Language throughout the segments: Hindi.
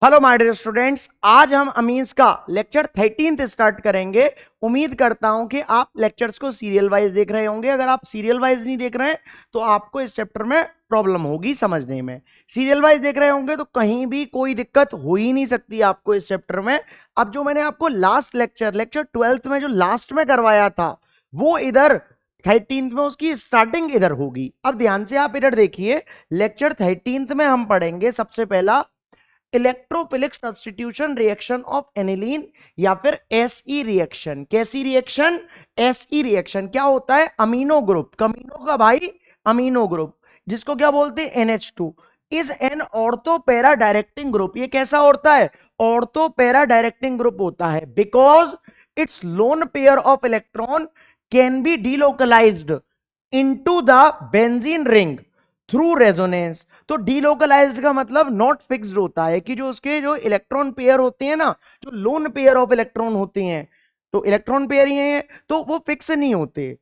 हेलो माय डियर स्टूडेंट्स, आज हम अमीन्स का लेक्चर 13 स्टार्ट करेंगे। उम्मीद करता हूं कि आप लेक्चर्स को सीरियल वाइज देख रहे होंगे। अगर आप सीरियल वाइज नहीं देख रहे हैं तो आपको इस चैप्टर में प्रॉब्लम होगी समझने में। सीरियल वाइज देख रहे होंगे तो कहीं भी कोई दिक्कत हो ही नहीं सकती आपको इस चैप्टर में। अब जो मैंने आपको लास्ट लेक्चर 12th में जो लास्ट में करवाया था वो इधर 13th में उसकी स्टार्टिंग इधर होगी। अब ध्यान से आप इधर देखिए, लेक्चर 13th में हम पढ़ेंगे सबसे पहला electrophilic substitution reaction of aniline या फिर एसई रिएक्शन। कैसी रिएक्शन? SE reaction. क्या होता है? अमीनो ग्रुप, कमीनो का भाई अमीनो ग्रुप, जिसको क्या बोलते हैं? NH2 is an ortho para directing group. ये कैसा होता है? ऑर्थो पैरा डायरेक्टिंग ग्रुप होता है because it's lone pair of electron can be delocalised into the benzene ring through resonance. तो डीलोकलाइज्ड का मतलब नॉट फिक्स्ड होता है कि जो उसके जो इलेक्ट्रॉन पेयर होते हैं ना, जो लोन पेयर ऑफ इलेक्ट्रॉन होते हैं, तो इलेक्ट्रॉन पेयर ही हैं तो वो फिक्स नहीं होते।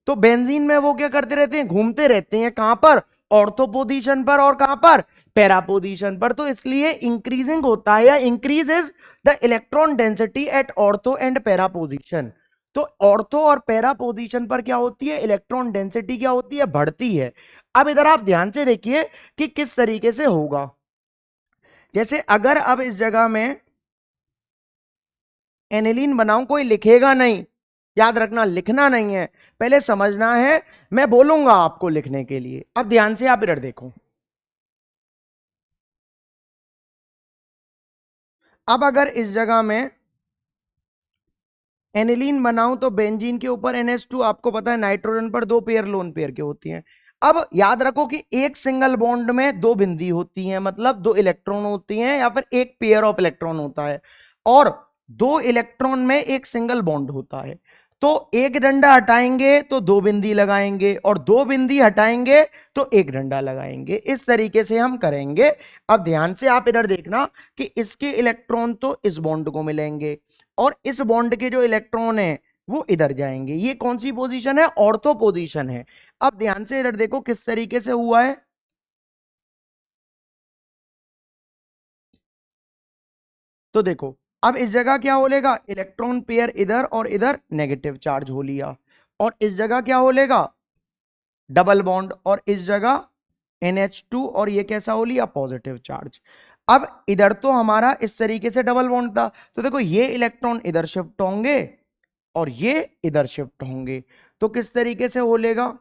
तो बेंजीन में वो क्या करते रहते हैं? घूमते रहते हैं। कहां पर? ऑर्थो पोजीशन पर। और कहां पर? पैरा पोजीशन पर। तो इसलिए इंक्रीजिंग होता है या increases the electron density at ortho and para position. तो ऑर्थो और पैरा पोजीशन पर क्या होती है? इलेक्ट्रॉन डेंसिटी क्या होती है? बढ़ती है। अब इधर आप ध्यान से देखिए कि किस तरीके से होगा। जैसे अगर अब इस जगह में एनिलीन बनाऊं, कोई लिखेगा नहीं, याद रखना लिखना नहीं है, पहले समझना है। मैं बोलूंगा आपको लिखने के लिए। अब ध्यान से आप इधर देखो। अब अगर इस जगह में एनिलीन बनाऊं तो बेंजीन के ऊपर NH2, आपको पता है नाइट्रोजन पर दो पेयर लोन पेयर के होती हैं। अब याद रखो कि एक सिंगल बॉन्ड में दो बिंदी होती हैं, मतलब दो इलेक्ट्रॉन होती हैं या फिर एक पेयर ऑफ इलेक्ट्रॉन होता है, और दो इलेक्ट्रॉन में एक सिंगल बॉन्ड होता है। तो एक डंडा हटाएंगे तो दो बिंदी लगाएंगे, और दो बिंदी हटाएंगे तो एक डंडा लगाएंगे। इस तरीके से हम करेंगे। अब ध्यान से आप इधर देखना कि इसके इलेक्ट्रॉन तो इस बॉन्ड को मिलेंगे और इस बॉन्ड के जो इलेक्ट्रॉन है वो इधर जाएंगे। ये कौन सी पोजीशन है? ऑर्थो पोजीशन है। अब ध्यान से इधर देखो किस तरीके से हुआ है। तो देखो, अब इस जगह क्या हो लेगा? इलेक्ट्रॉन पेयर इधर और इधर नेगेटिव चार्ज हो लिया, और इस जगह क्या हो लेगा? डबल बॉन्ड, और इस जगह NH2, और ये कैसा हो लिया? Positive charge. अब इधर तो हमारा इस तरीके से डबल बॉन्ड था, तो देखो ये इलेक्ट्रॉन इधर शिफ्ट होंगे और ये इधर शिफ्ट होंगे। तो किस तरीके से हो लेगा?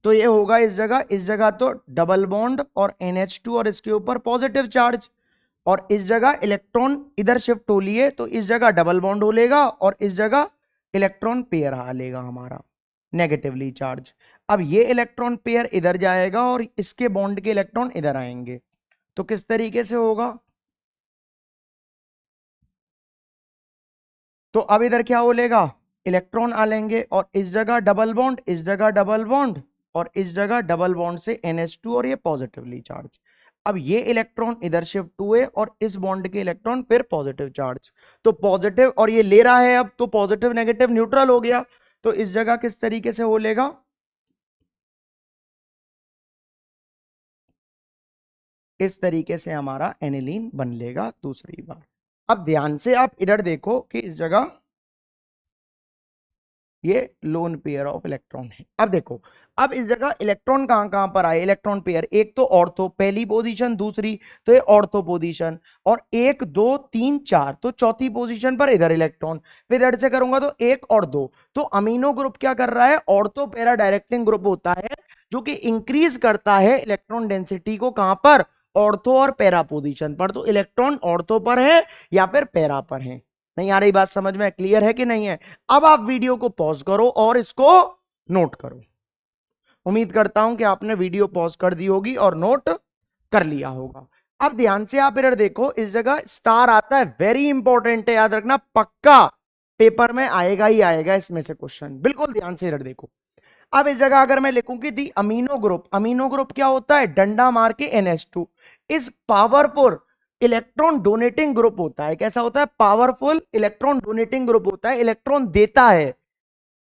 तो ये होगा इस जगह तो डबल बॉन्ड और NH2 और इसके ऊपर पॉजिटिव चार्ज, और इस जगह इलेक्ट्रॉन इधर शिफ्ट हो लिए तो इस जगह डबल बॉन्ड हो लेगा और इस जगह इलेक्ट्रॉन पेयर आ लेगा हमारा नेगेटिवली चार्ज। अब ये इलेक्ट्रॉन पेयर इधर जाएगा और इसके बॉन्ड के इलेक्ट्रॉन इधर आएंगे। तो किस तरीके से होगा? तो अब इधर क्या हो लेगा? इलेक्ट्रॉन आ लेंगे और इस जगह डबल बॉन्ड, इस जगह डबल बॉन्ड, और इस जगह डबल बॉन्ड से NH2 और ये पॉजिटिवली चार्ज। अब ये इलेक्ट्रॉन इधर शिफ्ट हुए और इस बॉन्ड के इलेक्ट्रॉन फिर पॉजिटिव चार्ज। तो पॉजिटिव, और ये ले रहा है अब, तो पॉजिटिव नेगेटिव न्यूट्रल हो गया। तो इस जगह किस तरीके से हो लेगा? इस तरीके से हमारा एनिलीन बन लेगा दूसरी बार। अब ध्यान से आप इधर देखो कि इस जगह ये लोन पेयर ऑफ इलेक्ट्रॉन है। अब देखो, अब इस जगह इलेक्ट्रॉन कहां कहां पर आए? इलेक्ट्रॉन पेयर, एक तो ऑर्थो पहली पोजीशन, दूसरी तो ये ऑर्थो पोजीशन, और एक दो तीन चार तो चौथी पोजीशन पर इधर इलेक्ट्रॉन। फिर इधर से करूंगा तो एक और दो। तो अमीनो ग्रुप क्या कर रहा है? ऑर्थो पैरा डायरेक्टिंग ग्रुप होता है, जो कि इंक्रीज करता है इलेक्ट्रॉन डेंसिटी को। कहां पर? ऑर्थो और पैरा पोजीशन पर। तो इलेक्ट्रॉन ऑर्थो पर है या फिर पैरा पर है। नहीं आ रही बात समझ में? क्लियर है कि नहीं है? अब आप वीडियो को पॉज करो और इसको नोट करो। उम्मीद करता हूं कि आपने वीडियो पॉज कर दी होगी और नोट कर लिया होगा। अब ध्यान से आप इधर देखो, इस जगह स्टार आता है, वेरी इंपॉर्टेंट है, याद रखना, पक्का पेपर में आएगा ही आएगा इसमें से क्वेश्चन। बिल्कुल ध्यान से इधर देखो। अब इस जगह अगर मैं लिखूं कि दी अमीनो ग्रुप, अमीनो ग्रुप क्या होता है? डंडा मार के NH2 इस पावरफुल इलेक्ट्रॉन डोनेटिंग ग्रुप होता है। कैसा होता है? पावरफुल इलेक्ट्रॉन डोनेटिंग ग्रुप होता है, इलेक्ट्रॉन देता है।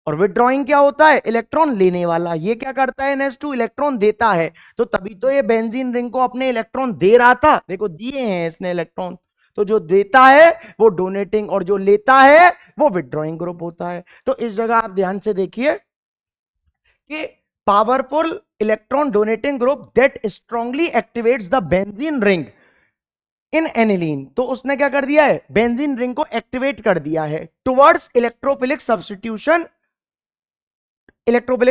और विड्रॉइंग क्या होता है, इलेक्ट्रॉन लेने वाला। ये क्या करता है, NH2 इलेक्ट्रॉन देता है, तो तभी तो ये बेंजीन रिंग को अपने इलेक्ट्रॉन दे रहा था, देखो दिए हैं इसने इलेक्ट्रॉन। तो जो देता है वो डोनेटिंग और जो लेता है वो विड्रॉइंग ग्रुप होता है। तो इस जगह आप ध्यान से देखिए कि powerful electron donating group that strongly activates the benzene ring in aniline, तो उसने क्या कर दिया है, बेंजीन रिंग को एक्टिवेट कर दिया है टुवर्ड्स इलेक्ट्रोफिलिक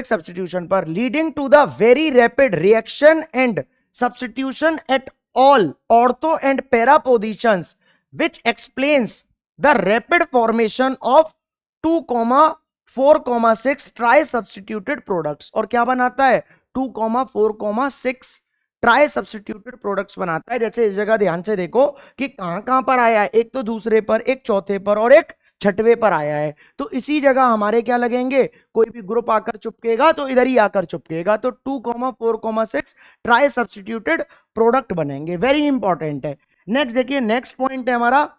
सब्स्टिट्यूशन पर, leading to the very rapid reaction and substitution at all ortho and para positions, which explains the rapid formation of 2,4,6 tri substituted products. और क्या बनाता है, 2,4,6 ट्राई सब्स्टिट्यूटेड प्रोडक्ट्स बनाता है। जैसे इस जगह ध्यान से देखो कि कहां कहां पर आया है, एक तो दूसरे पर, एक चौथे पर और एक छठवे पर आया है। तो इसी जगह हमारे क्या लगेंगे, कोई भी ग्रुप आकर चुपकेगा तो इधर ही आकर चुपकेगा, तो 2,4,6 ट्राई सब्स्टिट्यूटेड प्रोडक्ट बनेंगे। वेरी इंपॉर्टेंट है। नेक्स्ट देखिए, नेक्स्ट पॉइंट है हमारा,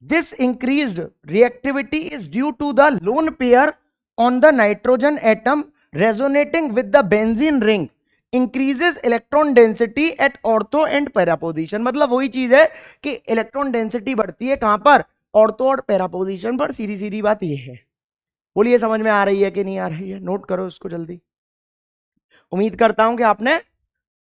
this increased reactivity is due to the lone pair on the nitrogen atom resonating with the benzene ring increases electron density at ortho and para position. मतलब वही चीज है कि इलेक्ट्रॉन डेंसिटी बढ़ती है कहां पर, ऑर्थो और पैरा पोजीशन पर। सीधी सीधी बात ये है। बोलिए समझ में आ रही है कि नहीं आ रही है, नोट करो इसको जल्दी। उम्मीद करता हूं कि आपने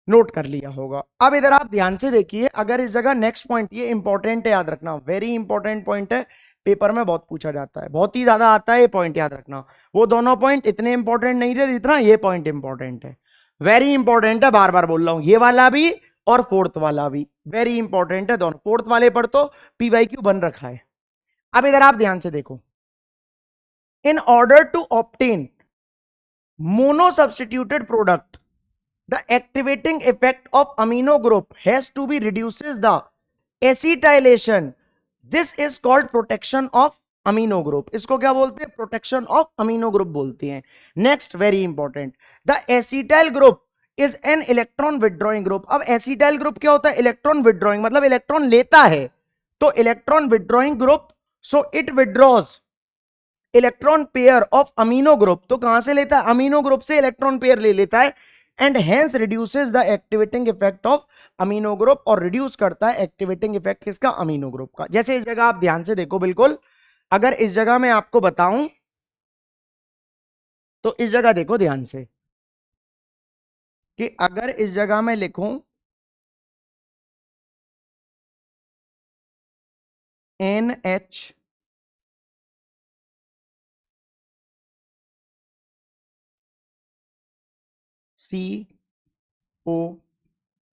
नोट कर लिया होगा। अब इधर आप ध्यान से देखिए, अगर इस जगह नेक्स्ट पॉइंट, ये इंपॉर्टेंट है, याद रखना, वेरी इंपॉर्टेंट पॉइंट है, पेपर में बहुत पूछा जाता है, बहुत ही ज्यादा आता है ये पॉइंट, याद रखना। वो दोनों पॉइंट इतने इंपॉर्टेंट नहीं थे जितना ये पॉइंट इंपॉर्टेंट है। वेरी इंपॉर्टेंट है, बार बार बोल रहा हूं, ये वाला भी और फोर्थ वाला भी वेरी इंपॉर्टेंट है दोनों। फोर्थ वाले पर तो PYQ बन रखा है। अब इधर आप ध्यान से देखो, in order to obtain mono substituted product, the activating effect of amino group has to be reduces the acetylation. This is called protection of amino group. इसको क्या बोलते हैं, protection of amino group बोलते हैं। Next, very important, the acetyl group is an electron withdrawing group। अब acetyl group क्या होता है, इलेक्ट्रॉन withdrawing, मतलब इलेक्ट्रॉन लेता है, तो electron withdrawing group, so it withdraws electron pair of amino group. तो कहां से लेता है, अमीनो ग्रुप से इलेक्ट्रॉन पेयर ले लेता है, and hence reduces the activating effect of amino group, और रिड्यूस करता है एक्टिवेटिंग इफेक्ट किसका, अमीनो ग्रुप का। जैसे इस जगह आप ध्यान से देखो, बिल्कुल अगर इस जगह मैं आपको बताऊं तो इस जगह देखो ध्यान से कि अगर इस जगह मैं लिखूं NH CO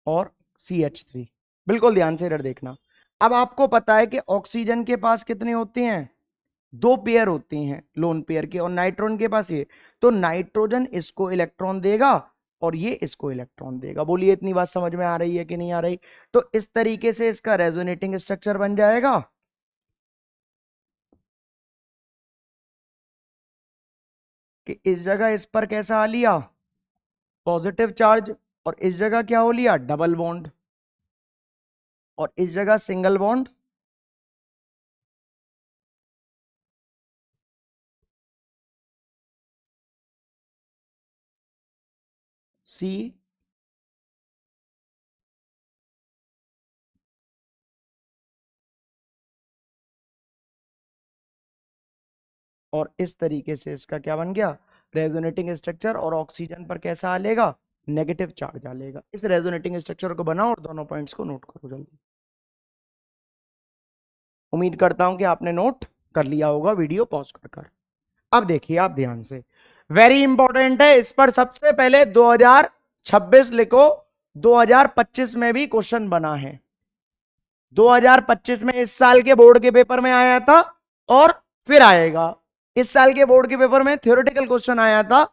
और CH3, बिल्कुल ध्यान से इधर देखना। अब आपको पता है कि ऑक्सीजन के पास कितने होते हैं, 2 पेयर होते हैं लोन पेयर के, और नाइट्रोजन के पास ये, तो नाइट्रोजन इसको इलेक्ट्रॉन देगा और ये इसको इलेक्ट्रॉन देगा। बोलिए इतनी बात समझ में आ रही है कि नहीं आ रही। तो इस तरीके से इसका रेजोनेटिंग स्ट्रक्चर बन जाएगा। कि इस जगह इस पर कैसा आ लिया, पॉजिटिव चार्ज, और इस जगह क्या हो लिया, डबल बॉन्ड, और इस जगह सिंगल बॉन्ड, C, और इस तरीके से इसका क्या बन गया, रेजोनेटिंग स्ट्रक्चर। और ऑक्सीजन पर कैसा आ लेगा, नेगेटिव चार्ज आ लेगा। इस रेजोनेटिंग स्ट्रक्चर को बनाओ और दोनों पॉइंट्स को नोट करो जल्दी। उम्मीद करता हूं कि आपने नोट कर लिया होगा वीडियो पॉज कर। अब देखिए आप ध्यान से, वेरी इंपॉर्टेंट है, इस पर सबसे पहले 2026 लिखो, 2025 में भी क्वेश्चन बना है। 2025 में इस साल के बोर्ड के पेपर में आया था और फिर आएगा। इस साल के बोर्ड के पेपर में थ्योरेटिकल क्वेश्चन आया था,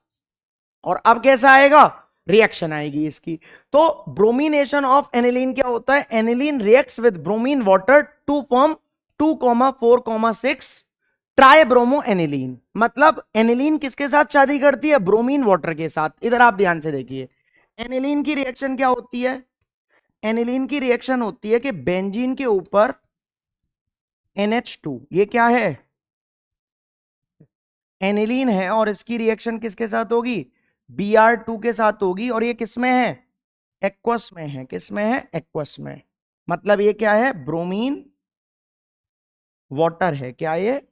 और अब कैसा आएगा, रिएक्शन आएगी इसकी। तो ब्रोमिनेशन ऑफ एनिलीन क्या होता है, aniline reacts with bromine water to form 2,4,6 tri bromo aniline. मतलब एनिलीन किसके साथ शादी करती है, ब्रोमीन वाटर के साथ। इधर आप ध्यान से देखिए, एनिलीन की रिएक्शन क्या होती है, एनिलीन की रिएक्शन होती है कि बेंजीन के ऊपर NH2, ये क्या है, एनिलीन है और इसकी रिएक्शन किसके साथ होगी, Br2 के साथ होगी, और ये किसमें है, एक्वस में है, किसमें है, एक्वस में। मतलब ये क्या है, ब्रोमीन वाटर है, क्या ये,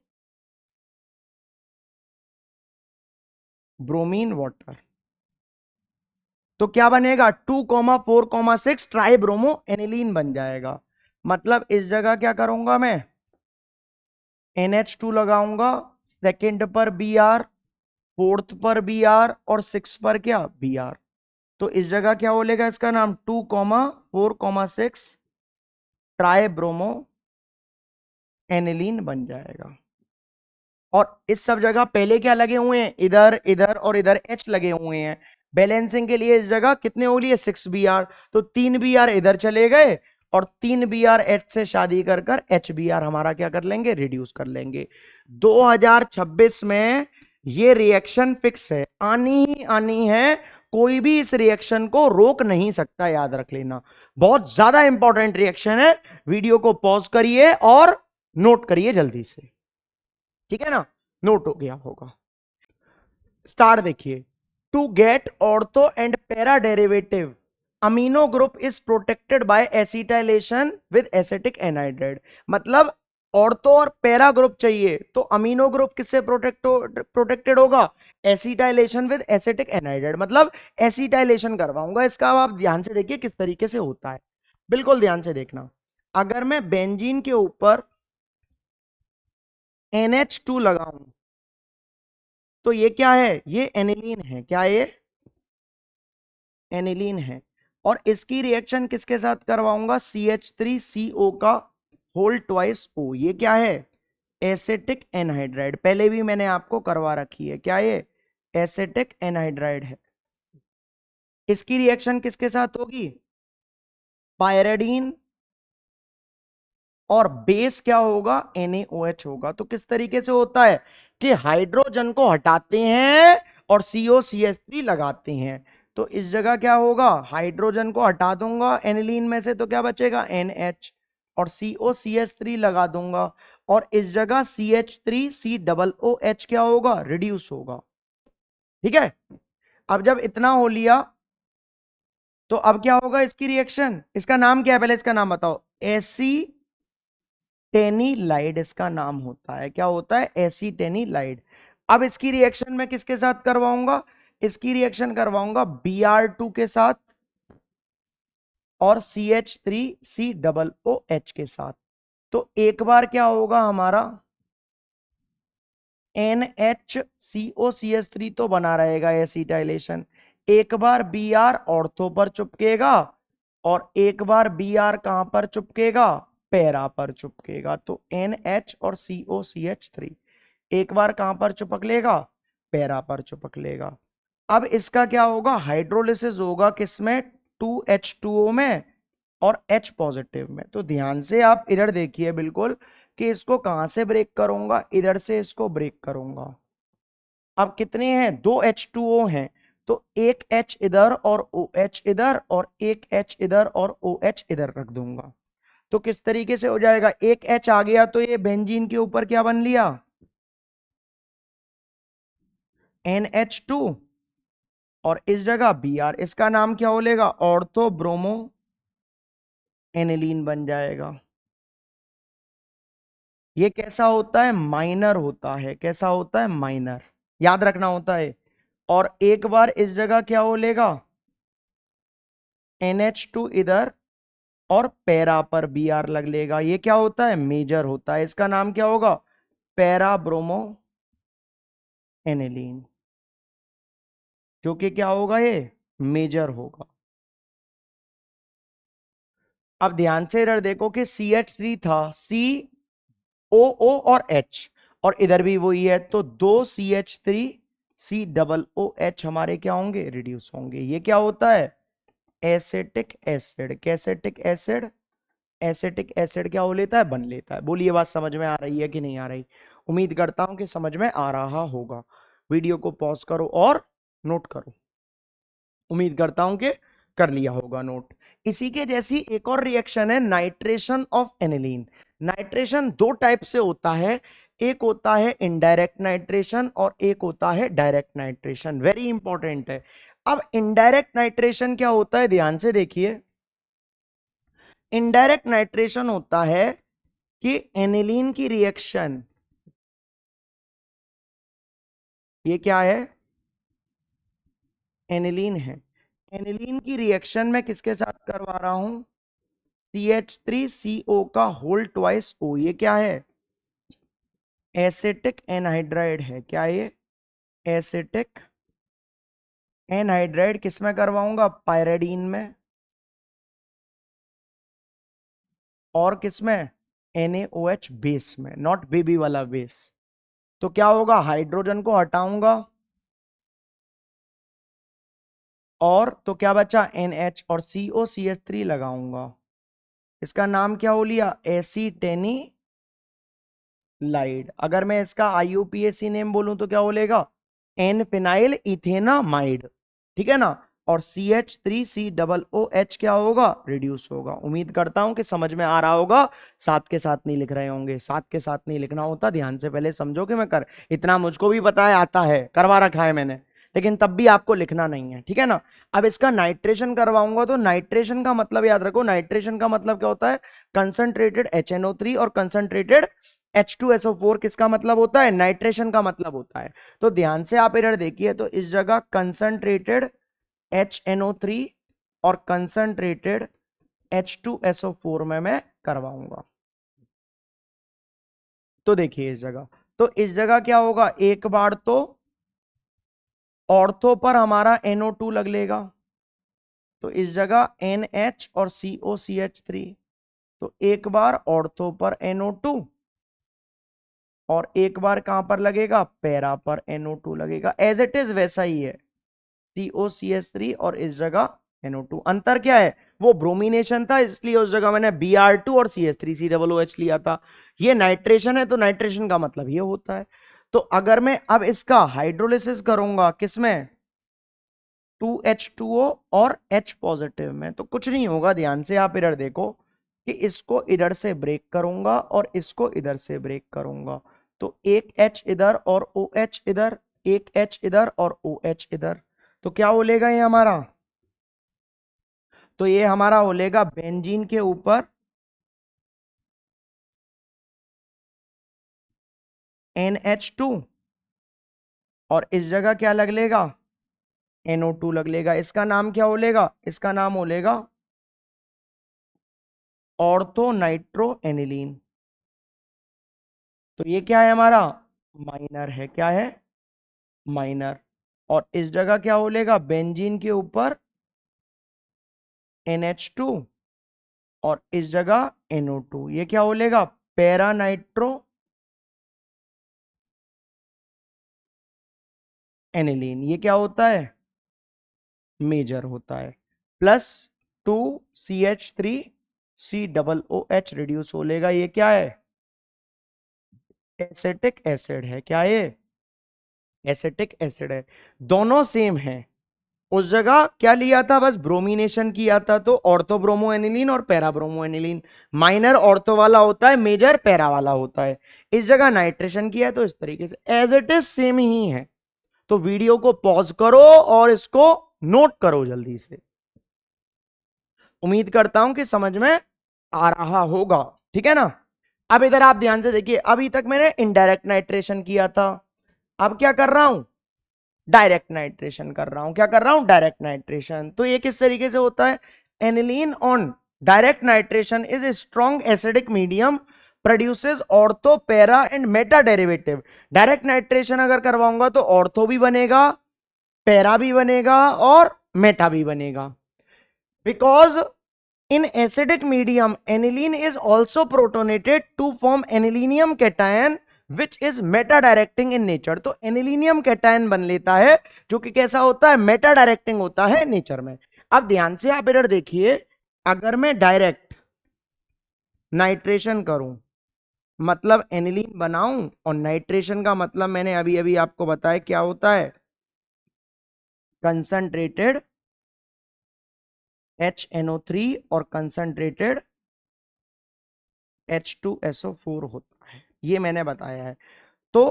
ब्रोमीन वाटर। तो क्या बनेगा, 2,4,6 ट्राई ब्रोमो एनिलीन बन जाएगा। मतलब इस जगह क्या करूंगा मैं, NH2 लगाऊंगा, सेकंड पर Br, फोर्थ पर Br, और सिक्स पर क्या, Br। तो इस जगह क्या बोलेगा, इसका नाम 2,4,6 ट्राई ब्रोमो एनिलीन बन जाएगा। और इस सब जगह पहले क्या लगे हुए हैं, इधर इधर और इधर H लगे हुए हैं। बैलेंसिंग के लिए इस जगह कितने हो लिए, 6Br। तो 3Br इधर चले गए और 3Br H से शादी कर कर HBr हमारा क्या कर लेंगे, रिड्यूस कर लेंगे। 2026 में ये रिएक्शन फिक्स है, आनी ही आनी है, कोई भी इस रिएक्शन को रोक नहीं सकता, याद रख लेना। बहुत ज्यादा इंपॉर्टेंट रिएक्शन है। वीडियो को पॉज करिए और नोट करिए जल्दी से, ठीक है ना, नोट हो गया होगा। स्टार्ट देखिए, to get ortho and para derivative amino group is protected by acetylation with acetic anhydride. मतलब ऑर्थो और पैरा ग्रुप चाहिए तो अमीनो ग्रुप किससे प्रोटेक्टेड होगा, एसिटाइलेशन विद एसिटिक एनहाइड्राइड। मतलब एसिटाइलेशन करवाऊंगा इसका। अब आप ध्यान से देखिए किस तरीके से होता है, बिल्कुल ध्यान से देखना। अगर मैं बेंजीन के ऊपर NH2 लगाऊं तो ये क्या है, ये एनिलीन है, क्या ये, एनिलीन है। और इसकी रिएक्शन किसके साथ करवाऊंगा, CH3CO का होल ट्वाइस O। ये क्या है, एसिटिक एनहाइड्राइड। पहले भी मैंने आपको करवा रखी है, क्या ये, एसिटिक एनहाइड्राइड है। इसकी रिएक्शन किसके साथ होगी, पायरेडीन, और बेस क्या होगा, NaOH होगा। तो किस तरीके से होता है कि हाइड्रोजन को हटाते हैं और COCH3 लगाते हैं। तो इस जगह क्या होगा, हाइड्रोजन को हटा दूंगा एनिलीन में से तो क्या बचेगा, NH, और COCH3 लगा दूंगा, और इस जगह CH3COOH क्या होगा, रिड्यूस होगा। ठीक है, अब जब इतना हो लिया तो अब क्या होगा इसकी रिएक्शन, इसका नाम क्या है, पहले इसका नाम बताओ, एसीटेनिलाइड इसका नाम होता है। क्या होता है, एसीटेनिलाइड। अब इसकी रिएक्शन मैं किसके साथ करवाऊंगा, इसकी रिएक्शन करवाऊंगा Br2 के साथ और CH3COOH के साथ। तो एक बार क्या होगा हमारा, NHCOCH3 तो बना रहेगा एसिटाइलेशन, एक बार Br ऑर्थो पर चिपकेगा और एक बार Br कहां पर चिपकेगा, पैरा पर चिपकेगा। तो NH और COCH3 एक बार कहां पर चिपक लेगा, पैरा पर चिपक लेगा। अब इसका क्या होगा, हाइड्रोलिसिस होगा किसमें, 2H2O में और H पॉजिटिव में। तो ध्यान से आप इधर देखिए बिल्कुल कि इसको कहां से ब्रेक करूंगा, इधर से इसको ब्रेक करूंगा। अब कितने हैं, 2H2O हैं, तो एक H इधर और OH इधर, और एक H इधर और OH इधर रख दूंगा। तो किस तरीके से हो जाएगा, एक H आ गया तो ये बेंजीन के ऊपर क्या बन लिया, NH2, और इस जगह Br, इसका नाम क्या हो लेगा, ऑर्थो ब्रोमो एनिलीन बन जाएगा। ये कैसा होता है, माइनर होता है, कैसा होता है, माइनर, याद रखना होता है। और एक बार इस जगह क्या हो लेगा, NH2 इधर और पैरा पर Br लग लेगा। ये क्या होता है, मेजर होता है, इसका नाम क्या होगा, पैरा ब्रोमो एनिलीन, जो कि क्या होगा, ये मेजर होगा। अब ध्यान से इधर देखो कि CH3 था, COO और H, और इधर भी वही है, तो दो CH3COOH हमारे क्या होंगे, रिड्यूस होंगे। ये क्या होता है, एसिटिक एसिड। कैसेटिक एसिड, एसिटिक एसिड क्या हो लेता है, बन लेता है। बोलिए बात समझ में आ रही है कि नहीं आ रही, उम्मीद करता हूं कि समझ में आ रहा होगा। वीडियो को पॉज करो और नोट करो, उम्मीद करता हूं कि कर लिया होगा नोट। इसी के जैसी एक और रिएक्शन है नाइट्रेशन ऑफ एनिलीन। नाइट्रेशन दो टाइप से होता है, एक होता है इनडायरेक्ट नाइट्रेशन और एक होता है डायरेक्ट नाइट्रेशन, वेरी इंपॉर्टेंट है। अब इनडायरेक्ट नाइट्रेशन क्या होता है, ध्यान से देखिए। इनडायरेक्ट नाइट्रेशन होता है कि एनिलीन की रिएक्शन, ये क्या है, एनिलीन है। एनिलीन की रिएक्शन में किसके साथ करवा रहा हूं, CH3CO का होल ट्वाइस O, ये क्या है, एसिटिक एनहाइड्राइड है। क्या ये, एसिटिक एनहाइड्राइड। किसमें करवाऊंगा, पायरेडीन में, और किसमें, NaOH बेस में, नॉट बेबी वाला बेस। तो क्या होगा, हाइड्रोजन को हटाऊंगा और तो क्या बचा, NH और COCH3 लगाऊंगा। इसका नाम क्या हो लिया, एसीटेनीलाइड। अगर मैं इसका IUPAC नेम बोलूं तो क्या बोलेगा, एन फिनाइल इथेनामाइड, ठीक है ना। और CH3COOH क्या होगा, रिड्यूस होगा। उम्मीद करता हूं कि समझ में आ रहा होगा। साथ के साथ नहीं लिख रहे होंगे, साथ के साथ नहीं लिखना होता, ध्यान से पहले समझो कि मैं कर, इतना मुझको भी पता है, आता है, करवा रखा है मैंने, लेकिन तब भी आपको लिखना नहीं है, ठीक है ना। अब इसका नाइट्रेशन करवाऊंगा, तो नाइट्रेशन का मतलब याद रखो, नाइट्रेशन का मतलब क्या होता है, कंसंट्रेटेड HNO3 और कंसंट्रेटेड H2SO4। किसका मतलब होता है, नाइट्रेशन का मतलब होता है। तो ध्यान से आप इधर देखिए, तो इस जगह कंसंट्रेटेड HNO3 और कंसंट्रेटेड H2SO4 में मैं करवाऊंगा। तो देखिए इस जगह, तो इस जगह क्या होगा, एक बार तो ऑर्थो पर हमारा NO2 लग लेगा, तो इस जगह NH और COCH3। तो एक बार ऑर्थो पर NO2 और एक बार कहां पर लगेगा, पैरा पर NO2 लगेगा, एज इट इज वैसा ही है, COCH3 और इस जगह NO2। अंतर क्या है, वो ब्रोमिनेशन था, इसलिए उस जगह मैंने Br2 और CH3COOH लिया था। ये नाइट्रेशन है, तो नाइट्रेशन का मतलब ये होता है। तो अगर मैं अब इसका हाइड्रोलिसिस करूंगा किसमें, 2H2O और H पॉजिटिव में, तो कुछ नहीं होगा। ध्यान से आप इधर देखो कि इसको इधर से ब्रेक करूंगा और इसको इधर से ब्रेक करूंगा, तो एक H इधर और OH इधर, एक H इधर और OH इधर। तो क्या बोलेगा ये हमारा, तो ये हमारा बोलेगा बेंजीन के ऊपर NH2 और इस जगह क्या लग लेगा, NO2 लग लेगा। इसका नाम क्या बोलेगा, इसका नाम बोलेगा ऑर्थो नाइट्रो एनिलीन। तो ये क्या है हमारा, माइनर है। क्या है, माइनर। और इस जगह क्या बोलेगा, बेंजीन के ऊपर NH2 और इस जगह NO2, ये क्या बोलेगा, पैरा नाइट्रो एनिलीन। ये क्या होता है, मेजर होता है। प्लस 2CH3COOH रिड्यूस हो लेगा, ये क्या है, एसिटिक एसिड है। क्या ये, एसिटिक एसिड है। दोनों सेम है। उस जगह क्या लिया था, बस ब्रोमिनेशन किया था, तो ऑर्थो ब्रोमो एनिलीन और para bromo aniline. Minor ortho वाला होता है, मेजर पैरा वाला होता है। इस जगह नाइट्रेशन किया है, तो इस तरीके से एज इट इज सेम ही है। तो वीडियो को पॉज करो और इसको नोट करो जल्दी से। उम्मीद करता हूं कि समझ में आ रहा होगा, ठीक है ना। अब इधर आप ध्यान से देखिए, अभी तक मैंने इनडायरेक्ट नाइट्रेशन किया था, अब क्या कर रहा हूं, डायरेक्ट नाइट्रेशन कर रहा हूं। क्या कर रहा हूं, डायरेक्ट नाइट्रेशन। तो ये किस तरीके से होता है, aniline on direct nitration is a strong acidic medium, produces ortho para and Meta derivative. Direct nitration अगर करवाऊंगा तो ऑर्थो भी बनेगा, पैरा भी बनेगा और मेटा भी बनेगा। Because in acidic medium aniline is also protonated to form anilinium cation which is meta directing in nature। तो एनिलीनियम कैटायन बन लेता है, जो कि कैसा होता है, मेटा डायरेक्टिंग होता है नेचर में। अब ध्यान से आप इधर देखिए, अगर मैं डायरेक्ट नाइट्रेशन करूं, मतलब एनिलीन बनाऊं, और नाइट्रेशन का मतलब मैंने अभी अभी आपको बताया क्या होता है, कंसंट्रेटेड HNO3 और कंसंट्रेटेड H2SO4 होता है। ये मैंने बताया है। तो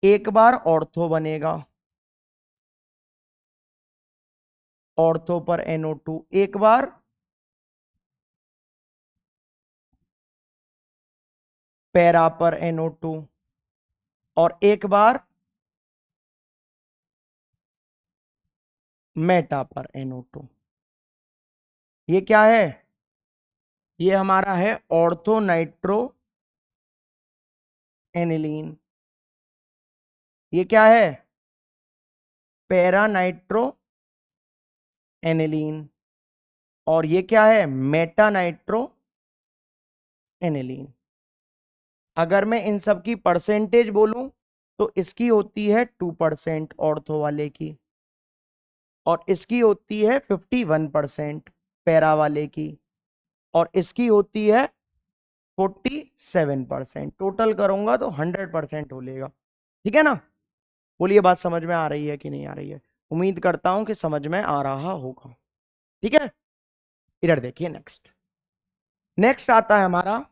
एक बार ऑर्थो बनेगा, ऑर्थो पर NO2, एक बार पैरा पर NO2, और एक बार मेटा पर NO2। ये क्या है? ये हमारा है ऑर्थो नाइट्रो एनिलीन। ये क्या है? Para nitro aniline. और ये क्या है? Meta nitro aniline. अगर मैं इन सब की परसेंटेज बोलूं तो इसकी होती है 2% ऑर्थो वाले की, और इसकी होती है 51% पैरा वाले की, और इसकी होती है 47%। टोटल करूंगा तो 100% हो लेगा। ठीक है ना? बोलिए बात समझ में आ रही है कि नहीं आ रही है? उम्मीद करता हूं कि समझ में आ रहा होगा। ठीक है, इधर देखिए। नेक्स्ट नेक्स्ट आता है हमारा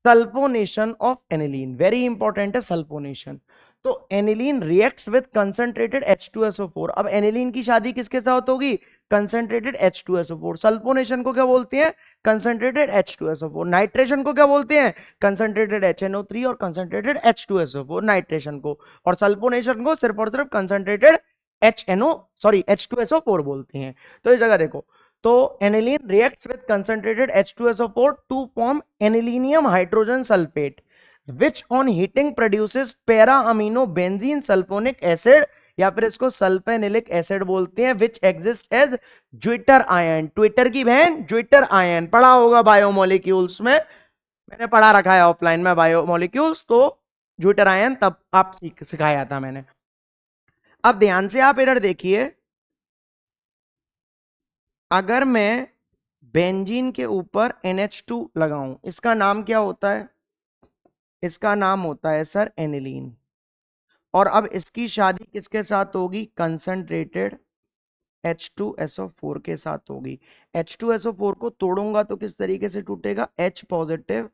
sulphonation of aniline. Very important है सल्फोनेशन। तो aniline reacts with concentrated H2SO4। अब एनिलीन की शादी किसके साथ होगी? Concentrated H2SO4। सल्फोनेशन को क्या बोलते हैं? Concentrated H2SO4। नाइट्रेशन को क्या बोलते हैं? कंसंट्रेटेड HNO3 और कंसंट्रेटेड H2SO4 नाइट्रेशन को। और सल्फोनेशन को सिर्फ और सिर्फ कंसंट्रेटेड H2SO4 बोलते हैं। तो इस जगह देखो, तो aniline reacts with concentrated H2SO4 to form anilinium hydrogen sulphate which on heating produces para amino benzene sulphonic acid, या फिर इसको सल्फेनिलिक एसिड बोलते हैं, which exist as zwitter ion. Twitter की बहन ज्विटर आयन पढ़ा होगा बायोमोलिक्यूल्स में, मैंने पढ़ा रखा है ऑफलाइन में बायोमोलिक्यूल्स। तो ज्विटर आयन तब आप सिखाया था मैंने। अब ध्यान से आप इधर देखिए, अगर मैं बेंजीन के ऊपर NH2 लगाऊं, इसका नाम क्या होता है? इसका नाम होता है सर एनिलीन। और अब इसकी शादी किसके साथ होगी? कंसंट्रेटेड H2SO4 के साथ होगी। H2SO4 को तोड़ूंगा तो किस तरीके से टूटेगा? H पॉजिटिव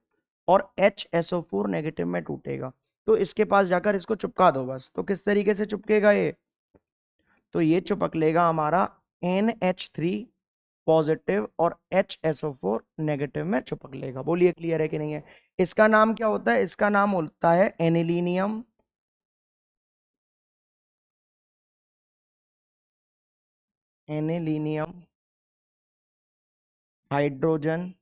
और HSO4 नेगेटिव में टूटेगा। तो इसके पास जाकर इसको चिपका दो बस। तो किस तरीके से चिपकेगा ये? तो ये चिपक लेगा हमारा NH3 पॉजिटिव और HSO4 नेगेटिव में चिपक लेगा। बोलिए क्लियर है कि नहीं है? इसका नाम क्या होता है? इसका नाम होता है एनिलीनियम एनिलीनियम हाइड्रोजन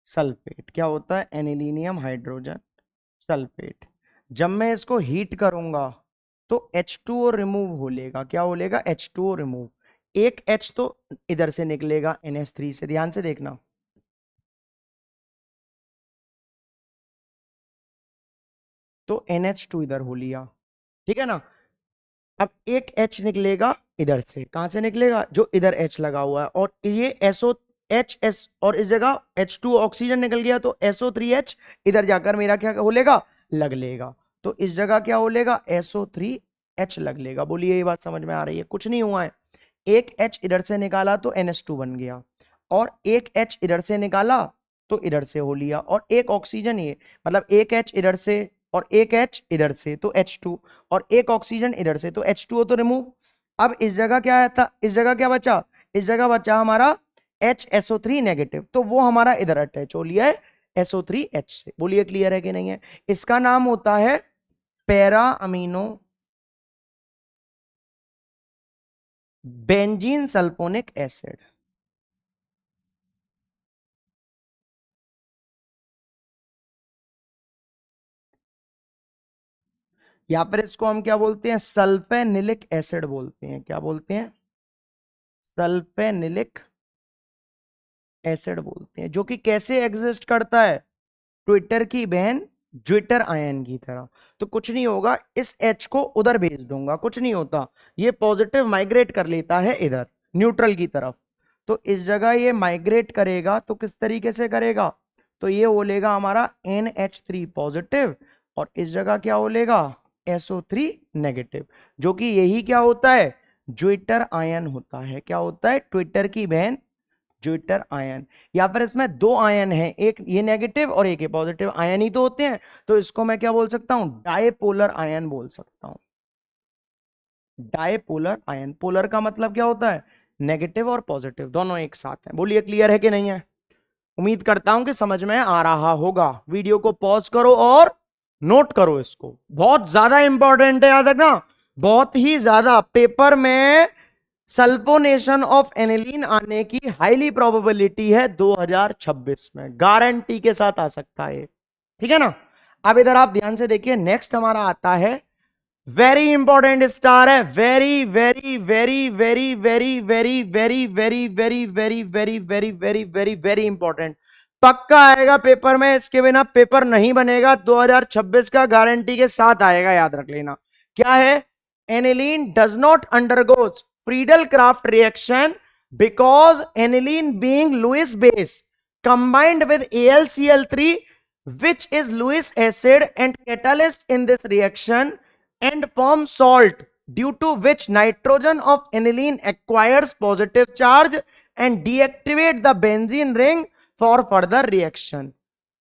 सल्फेट। क्या होता है? Anilinium hydrogen sulphate. जब मैं इसको हीट करूंगा तो H2O रिमूव हो लेगा। क्या हो लेगा? H2O remove. एक H तो इधर से निकलेगा NH3 से, ध्यान से देखना। तो NH2 इधर हो लिया, ठीक है ना? अब एक H निकलेगा इधर से, कहां से निकलेगा? जो इधर H लगा हुआ है, और ये SO और इस जगह H2 ऑक्सीजन निकल गया, तो SO3H इधर जाकर मेरा क्या हो लेगा? लग लेगा। तो इस जगह क्या हो लेगा? SO3H लग लेगा। बोलिए ये बात समझ में आ रही है? कुछ नहीं हुआ है। एक H इधर से निकाला तो NH2 बन गया, और एक H इधर से निकाला तो इधर से हो लिया, और एक ऑक्सीजन, ये मतलब एक H इधर से और एक H इधर से तो H2, और एक ऑक्सीजन इधर से तो H2O तो रिमूव। अब इस जगह क्या था? इस जगह क्या बचा? इस जगह बचा हमारा HSO3 नेगेटिव, तो वो हमारा इधर अटैच हो लिया है SO3H से। बोलिए क्लियर है कि नहीं है? इसका नाम होता है para amino benzene sulphonic acid. या फिर इसको हम क्या बोलते हैं? सल्फेनिलिक एसिड बोलते हैं। क्या बोलते हैं? सल्फेनिलिक एसिड बोलते हैं। जो कि कैसे एग्जिस्ट करता है? ट्विटर की बहन ज्विटर आयन की तरह। तो कुछ नहीं होगा, इस H को उधर भेज दूंगा, कुछ नहीं होता। ये पॉजिटिव माइग्रेट कर लेता है इधर न्यूट्रल की तरफ। तो इस जगह ये माइग्रेट करेगा तो किस तरीके से करेगा? तो ये हो लेगा हमारा NH3 पॉजिटिव, और इस जगह क्या हो लेगा? SO3 negative. जो कि यही क्या होता है? ज्विटर आयन होता है। क्या होता है? ट्विटर की बहन ज्विटर आयन, या फिर इसमें दो आयन हैं, एक ये नेगेटिव और एक ये पॉजिटिव आयन ही तो होते हैं, तो इसको मैं क्या बोल सकता हूं, डायपोलर आयन बोल सकता हूं। डायपोलर आयन, पोलर का मतलब क्या होता है, नेगेटिव और पॉजिटिव दोनों एक साथ हैं। बोलिए क्लियर है कि नहीं है? उम्मीद करता हूं कि समझ में आ रहा होगा। वीडियो को पॉज करो और नोट करो, इसको बहुत ज्यादा इंपॉर्टेंट है, याद रखना, बहुत ही ज्यादा। पेपर में सल्फोनेशन ऑफ एनिलीन आने की हाईली प्रोबेबिलिटी है 2026 में, गारंटी के साथ आ सकता है, ठीक है ना। अब इधर आप ध्यान से देखिए, नेक्स्ट हमारा आता है, वेरी इंपॉर्टेंट स्टार है, very very very very very very very very very very very very very very very important, पक्का आएगा पेपर में, इसके बिना पेपर नहीं बनेगा 2026 का, गारंटी के साथ आएगा, याद रख लेना। क्या है, aniline does not undergoes Friedel Crafts reaction because aniline being Lewis base combined with AlCl3 which is Lewis acid and catalyst in this reaction and form salt, due to which nitrogen of aniline acquires positive charge and deactivate the benzene ring for further reaction।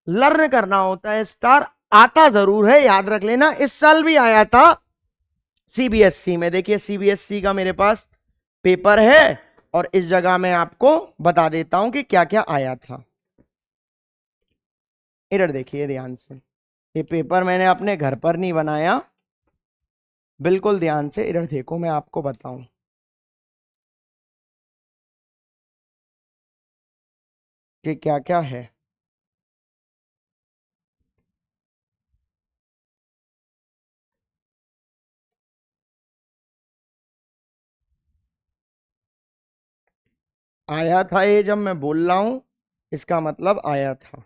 Learn करना होता है स्टार, आता जरूर है, याद रख लेना, इस साल भी आया था सीबीएसई में। देखिए सीबीएसई का मेरे पास पेपर है और इस जगह मैं आपको बता देता हूं कि क्या क्या आया था। इधर देखिए ध्यान से, ये पेपर मैंने अपने घर पर नहीं बनाया, बिल्कुल ध्यान से इधर देखो, मैं आपको बताऊं कि क्या क्या है। आया था ये, जब मैं बोल रहा हूं इसका मतलब आया था।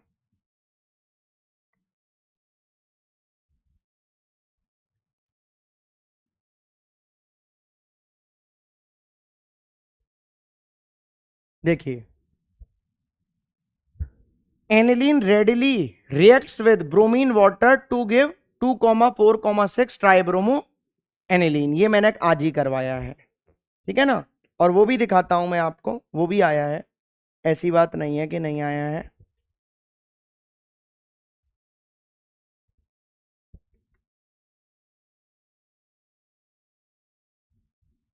देखिए, aniline readily reacts with bromine water to give 2,4,6 tribromo aniline, ये मैंने आज ही करवाया है, ठीक है ना। और वो भी दिखाता हूं मैं आपको, वो भी आया है, ऐसी बात नहीं है कि नहीं आया है।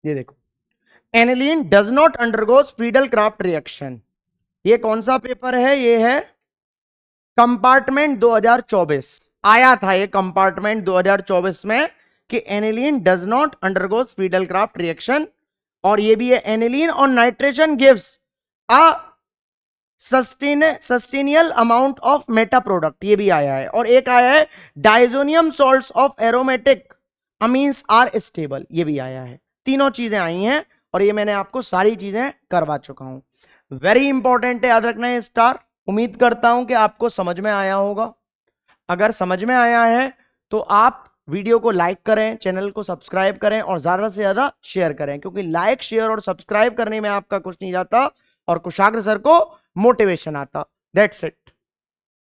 ये देखो, aniline does not undergoes Friedel Crafts reaction, ये कौन सा पेपर है, ये है कंपार्टमेंट 2024, आया था ये कंपार्टमेंट 2024 में कि aniline does not undergoes Friedel Crafts reaction, और ये भी है एनिलीन और nitration gives a substantial amount of meta product, ये भी आया है। और एक आया है diazonium salts of aromatic amines are stable, ये भी आया है। तीनों चीजें आई हैं और ये मैंने आपको सारी चीजें करवा चुका हूं। वेरी इंपॉर्टेंट है, याद रखना है स्टार। उम्मीद करता हूं कि आपको समझ में आया होगा। अगर समझ में आया है तो आप वीडियो को लाइक करें, चैनल को सब्सक्राइब करें और ज्यादा से ज्यादा शेयर करें, क्योंकि लाइक शेयर और सब्सक्राइब करने में आपका कुछ नहीं जाता और कुशाग्र सर को मोटिवेशन आता। That's it.